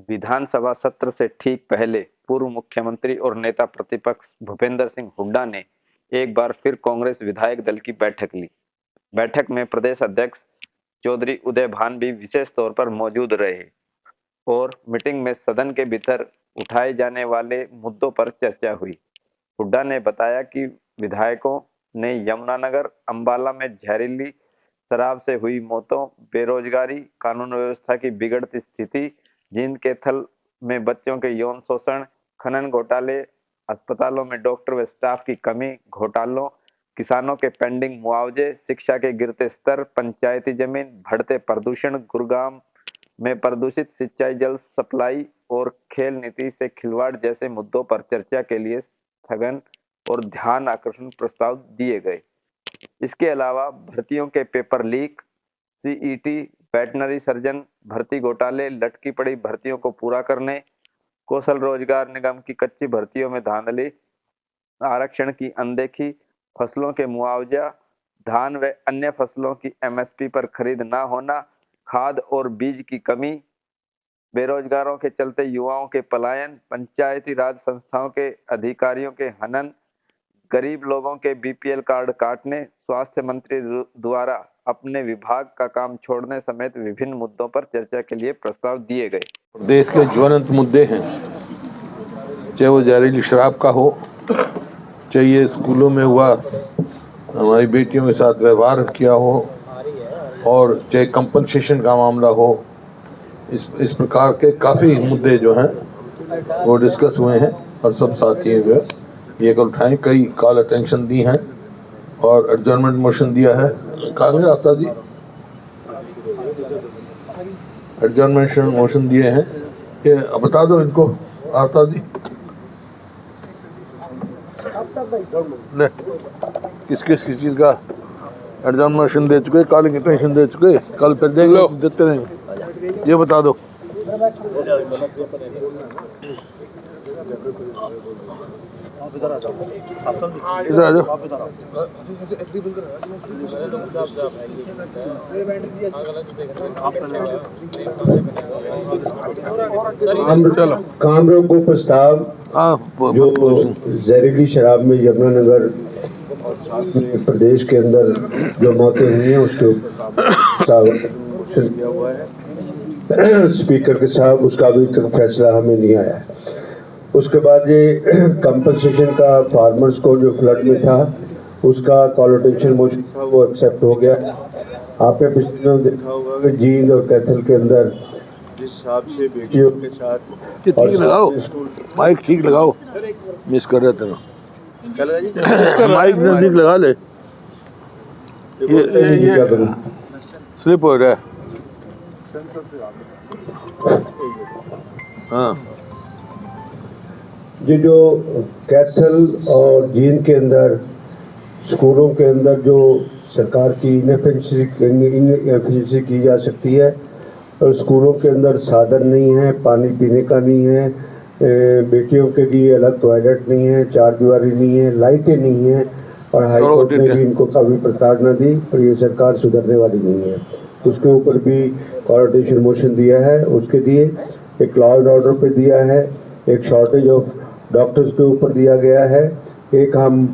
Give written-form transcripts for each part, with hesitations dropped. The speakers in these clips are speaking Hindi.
विधानसभा सत्र से ठीक पहले पूर्व मुख्यमंत्री और नेता प्रतिपक्ष भूपेंद्र सिंह हुड्डा ने एक बार फिर कांग्रेस विधायक दल की बैठक ली। बैठक में प्रदेश अध्यक्ष चौधरी उदय भान भी विशेष तौर पर मौजूद रहे और मीटिंग में सदन के भीतर उठाए जाने वाले मुद्दों पर चर्चा हुई। हुड्डा ने बताया कि विधायकों ने यमुनानगर अंबाला में जहरीली शराब से हुई मौतों, बेरोजगारी, कानून व्यवस्था की बिगड़ती स्थिति, जींद के थल में बच्चों के यौन शोषण, खनन घोटाले, अस्पतालों में डॉक्टर व स्टाफ की कमी, घोटालों, किसानों के पेंडिंग मुआवजे, शिक्षा के गिरते स्तर, पंचायती जमीन, बढ़ते प्रदूषण, गुरुग्राम में प्रदूषित सिंचाई जल सप्लाई और खेल नीति से खिलवाड़ जैसे मुद्दों पर चर्चा के लिए स्थगन और ध्यान आकर्षण प्रस्ताव दिए गए। इसके अलावा भर्तियों के paper leak, CET, veterinary surgeon भर्ती घोटाले, लटकी पड़ी भर्तियों को पूरा करने, कौशल रोजगार निगम की कच्ची भर्तियों में धांधली, आरक्षण की अनदेखी, फसलों के मुआवजा, धान व अन्य फसलों की एमएसपी पर खरीद न होना, खाद और बीज की कमी, बेरोजगारों के चलते युवाओं के पलायन, पंचायती राज संस्थाओं के अधिकारियों के हनन, गरीब लोगों के बीपीएल कार्ड काटने, स्वास्थ्य मंत्री द्वारा अपने विभाग का काम छोड़ने समेत विभिन्न मुद्दों पर चर्चा के लिए प्रस्ताव दिए गए। देश के ज्वलंत मुद्दे हैं, चाहे वो जहरीली शराब का हो, चाहे स्कूलों में हुआ हमारी बेटियों के साथ व्यवहार किया हो, और चाहे कंपनसेशन का मामला हो। इस प्रकार के काफ़ी मुद्दे जो हैं वो डिस्कस हुए हैं और सब साथी जो ये कल उठाएं, कई कॉल अटेंशन दी हैं और एडजर्नमेंट मोशन दिया है। कहाँ आफ्ताब जी एडजर्नमेंट मोशन दिए हैं, ये बता दो इनको आफ्ताब जी। किस चीज़ का एडजर्नमेंट मोशन दे चुके, कॉलिंग अटेंशन दे चुके, कल फिर देते रहेंगे, ये बता दो। इधर आ जाओ। चलो काम रोको प्रस्ताव जो जहरीली शराब में यमुनानगर प्रदेश के अंदर जो मौतें हुई हैं उसके दिया हुआ है स्पीकर के साहब, उसका अभी तक फैसला हमें नहीं आया है। उसके बाद ये कंपनसेशन का फार्मर्स को जो फ्लड में था उसका कॉल अटेंशन मोशन था, वो एक्सेप्ट हो गया। आपने पिछले दिनों देखा होगा कि जींद और कैथल के अंदर जिस हिसाब से बेटियों के साथ ठीक लगाओ, माइक ठीक लगाओ, मिस कर रहे थे ना, माइक नजदीक लगा ले, ये स्लिप हो रहा है। हाँ, ये जो कैथल और जींद के अंदर स्कूलों के अंदर जो सरकार की इनएफिशिएंसी की जा सकती है, और स्कूलों के अंदर साधन नहीं है, पानी पीने का नहीं है, बेटियों के लिए अलग टॉयलेट नहीं है, चार दीवारी नहीं है, लाइटें नहीं है, और हाई कोर्ट ने भी इनको काफ़ी प्रताड़ना दी, और ये सरकार सुधरने वाली नहीं है। उसके ऊपर भी कॉल अटेंशन मोशन दिया है, उसके लिए एक लॉ एंड ऑर्डर पे दिया है, एक शॉर्टेज ऑफ डॉक्टर्स के ऊपर दिया गया है, एक हम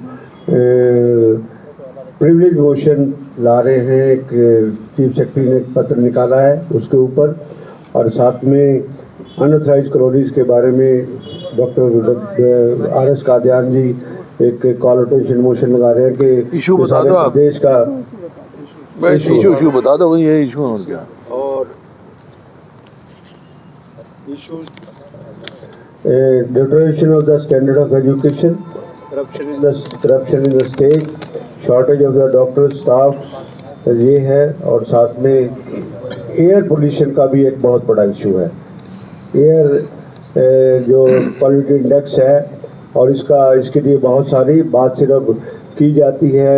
प्रिविलेज मोशन ला रहे हैं, एक चीफ सेक्रेटरी ने एक पत्र निकाला है उसके ऊपर, और साथ में अनऑथराइज्ड कॉलोनीज के बारे में डॉक्टर आर.एस. कादियान जी एक कॉल अटेंशन मोशन लगा रहे हैं कि इशू बता दो आप, देश का इशू बता दो, ये इशू हो गया। और issue deterioration of the standard of education, corruption in the state, shortage of the doctor staff, ये है, और साथ में एयर पोल्यूशन का भी एक बहुत बड़ा इशू है। एयर जो क्वालिटी इंडेक्स है, और इसके लिए बहुत सारी बात सिर्फ की जाती है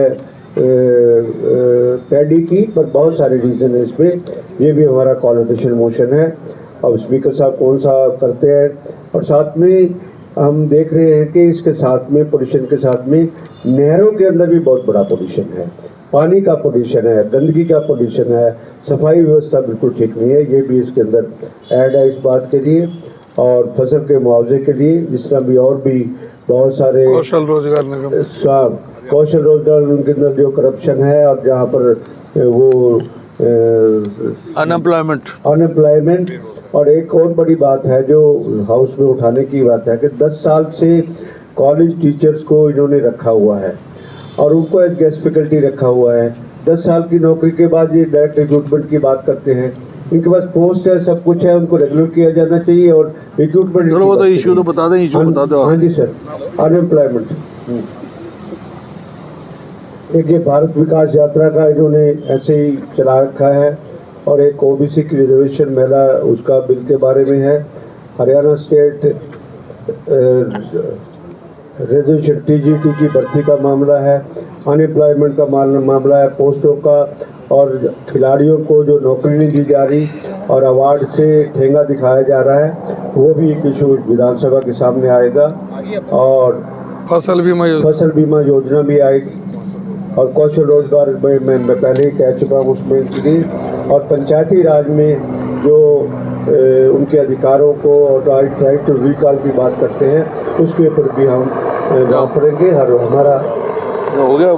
पैडी की, पर बहुत सारे रीज़न है इसमें। ये भी हमारा कॉल अटेंशन मोशन है, अब स्पीकर साहब कौन सा करते हैं। और साथ में हम देख रहे हैं कि इसके साथ में पोल्यूशन के साथ में नहरों के अंदर भी बहुत बड़ा पोल्यूशन है। पानी का पोल्यूशन है, गंदगी का पोल्यूशन है, सफाई व्यवस्था बिल्कुल ठीक नहीं है, ये भी इसके अंदर ऐड है इस बात के लिए। और फसल के मुआवजे के लिए जिस तरह भी और भी बहुत सारे कौशल रोजगार निगम, कौशल रोजगार उनके अंदर जो करप्शन है और जहाँ पर वो अनएम्प्लॉयमेंट। और एक और बड़ी बात है जो हाउस में उठाने की बात है कि 10 साल से कॉलेज टीचर्स को इन्होंने रखा हुआ है और उनको एज गेस्ट फैकल्टी रखा हुआ है। 10 साल की नौकरी के बाद ये डायरेक्ट रिक्रूटमेंट की बात करते हैं। इनके पास पोस्ट है, सब कुछ है, उनको रेगुलर किया जाना चाहिए और रिक्रूटमेंट। चलो वो तो इशू तो बता दें, इशू बता दो। हाँ जी सर, अनएम्प्लॉयमेंट। एक ये भारत विकास यात्रा का इन्होंने ऐसे ही चला रखा है और एक ओबीसी की रिजर्वेशन महिला उसका बिल के बारे में है। हरियाणा स्टेट रिजर्वेशन टीजीटी की भर्ती का मामला है, अनएम्प्लॉयमेंट का मामला है, पोस्टों का, और खिलाड़ियों को जो नौकरी नहीं दी जा रही और अवार्ड से ठेंगा दिखाया जा रहा है, वो भी एक इशू विधानसभा के सामने आएगा। और फसल बीमा योजना भी आएगी और कौशल रोजगार में मैं पहले ही कह चुका हूँ उसमें भी। और पंचायती राज में जो उनके अधिकारों को और राइट टू रिकॉल की बात करते हैं उसके ऊपर भी हम बात करेंगे। हमारा हो गया।